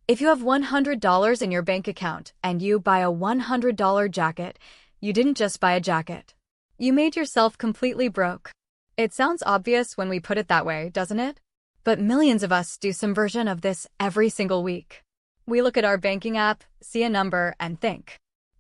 If you have $100 in your bank account and you buy a $100 jacket, you didn't just buy a jacket. You made yourself completely broke. It sounds obvious when we put it that way, doesn't it? But millions of us do some version of this every single week. We look at our banking app, see a number, and think,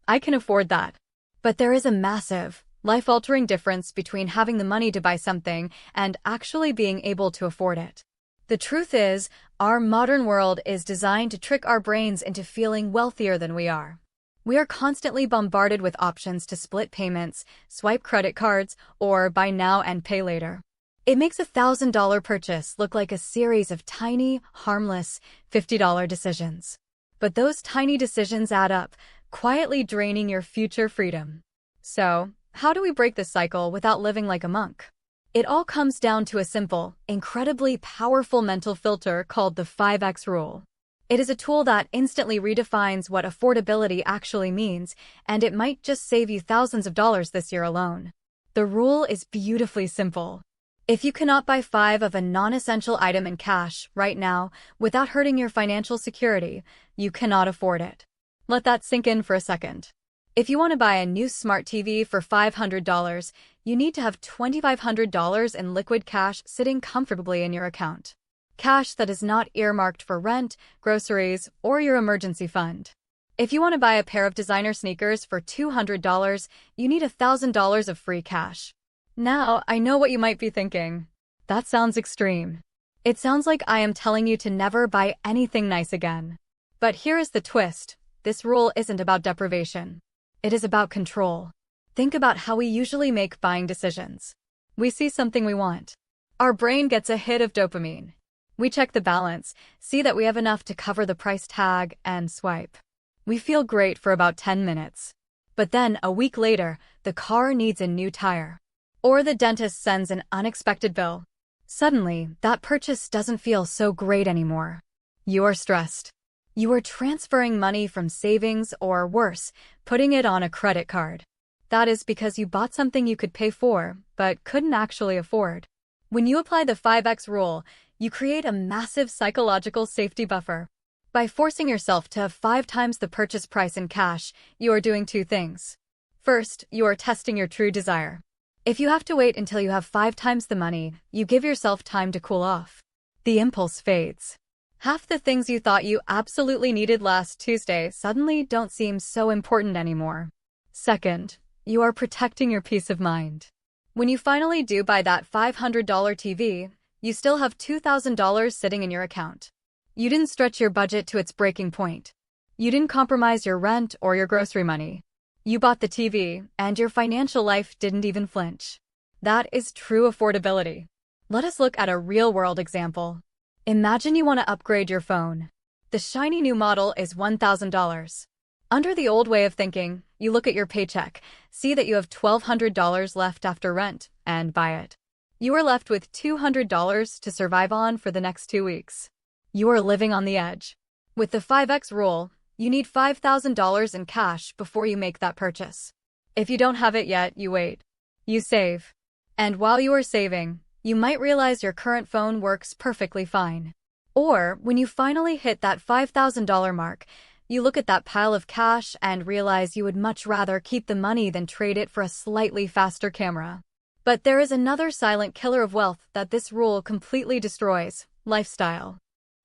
I can afford that. But there is a massive, life-altering difference between having the money to buy something and actually being able to afford it. The truth is, our modern world is designed to trick our brains into feeling wealthier than we are. We are constantly bombarded with options to split payments, swipe credit cards, or buy now and pay later. It makes a $1,000 purchase look like a series of tiny, harmless, $50 decisions. But those tiny decisions add up, quietly draining your future freedom. So, how do we break this cycle without living like a monk? It all comes down to a simple, incredibly powerful mental filter called the 5X rule. It is a tool that instantly redefines what affordability actually means, and it might just save you thousands of dollars this year alone. The rule is beautifully simple. If you cannot buy 5 of a non-essential item in cash right now without hurting your financial security, you cannot afford it. Let that sink in for a second. If you want to buy a new smart TV for $500, you need to have $2,500 in liquid cash sitting comfortably in your account. Cash that is not earmarked for rent, groceries, or your emergency fund. If you want to buy a pair of designer sneakers for $200, you need $1,000 of free cash. Now, I know what you might be thinking. That sounds extreme. It sounds like I am telling you to never buy anything nice again. But here is the twist. This rule isn't about deprivation. It is about control. Think about how we usually make buying decisions. We see something we want. Our brain gets a hit of dopamine. We check the balance, see that we have enough to cover the price tag, and swipe. We feel great for about 10 minutes. But then, a week later, the car needs a new tire. Or the dentist sends an unexpected bill. Suddenly, that purchase doesn't feel so great anymore. You are stressed. You are transferring money from savings or, worse, putting it on a credit card. That is because you bought something you could pay for, but couldn't actually afford. When you apply the 5X rule, you create a massive psychological safety buffer. By forcing yourself to have 5 times the purchase price in cash, you are doing 2 things. First, you are testing your true desire. If you have to wait until you have 5 times the money, you give yourself time to cool off. The impulse fades. Half the things you thought you absolutely needed last Tuesday suddenly don't seem so important anymore. Second, you are protecting your peace of mind. When you finally do buy that $500 TV, you still have $2,000 sitting in your account. You didn't stretch your budget to its breaking point. You didn't compromise your rent or your grocery money. You bought the TV, and your financial life didn't even flinch. That is true affordability. Let us look at a real-world example. Imagine you want to upgrade your phone. The shiny new model is $1,000. Under the old way of thinking, you look at your paycheck, see that you have $1,200 left after rent, and buy it. You are left with $200 to survive on for the next 2 weeks. You are living on the edge. With the 5X rule, you need $5,000 in cash before you make that purchase. If you don't have it yet, you wait. You save. And while you are saving, you might realize your current phone works perfectly fine. Or, when you finally hit that $5,000 mark, you look at that pile of cash and realize you would much rather keep the money than trade it for a slightly faster camera. But there is another silent killer of wealth that this rule completely destroys: lifestyle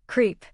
creep.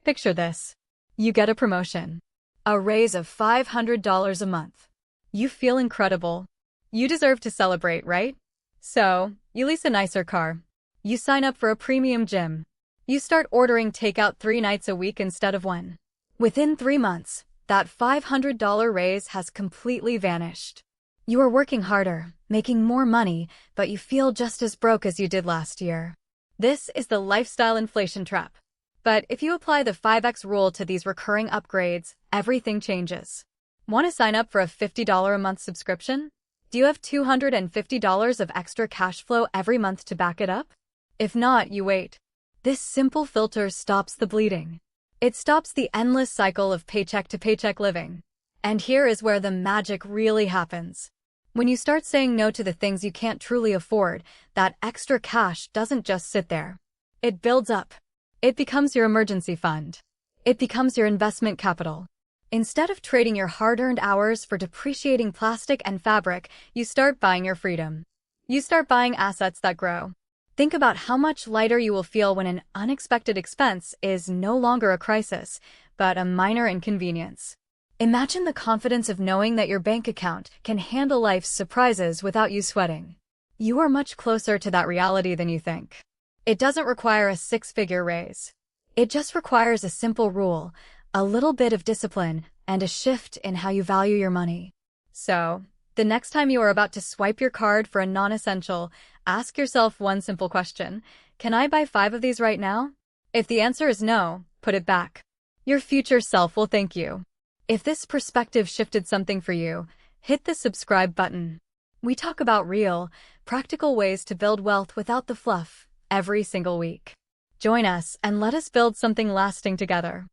Picture this. You get a promotion. A raise of $500 a month. You feel incredible. You deserve to celebrate, right? So, you lease a nicer car. You sign up for a premium gym. You start ordering takeout 3 nights a week instead of 1. Within 3 months, that $500 raise has completely vanished. You are working harder, making more money, but you feel just as broke as you did last year. This is the lifestyle inflation trap. But if you apply the 5X rule to these recurring upgrades, everything changes. Want to sign up for a $50 a month subscription? Do you have $250 of extra cash flow every month to back it up? If not, you wait. This simple filter stops the bleeding. It stops the endless cycle of paycheck to paycheck living. And here is where the magic really happens. When you start saying no to the things you can't truly afford, that extra cash doesn't just sit there. It builds up. It becomes your emergency fund. It becomes your investment capital. Instead of trading your hard-earned hours for depreciating plastic and fabric, you start buying your freedom. You start buying assets that grow. Think about how much lighter you will feel when an unexpected expense is no longer a crisis, but a minor inconvenience. Imagine the confidence of knowing that your bank account can handle life's surprises without you sweating. You are much closer to that reality than you think. It doesn't require a six-figure raise. It just requires a simple rule, a little bit of discipline, and a shift in how you value your money. So, the next time you are about to swipe your card for a non-essential, ask yourself one simple question. Can I buy 5 of these right now? If the answer is no, put it back. Your future self will thank you. If this perspective shifted something for you, hit the subscribe button. We talk about real, practical ways to build wealth without the fluff every single week. Join us and let us build something lasting together.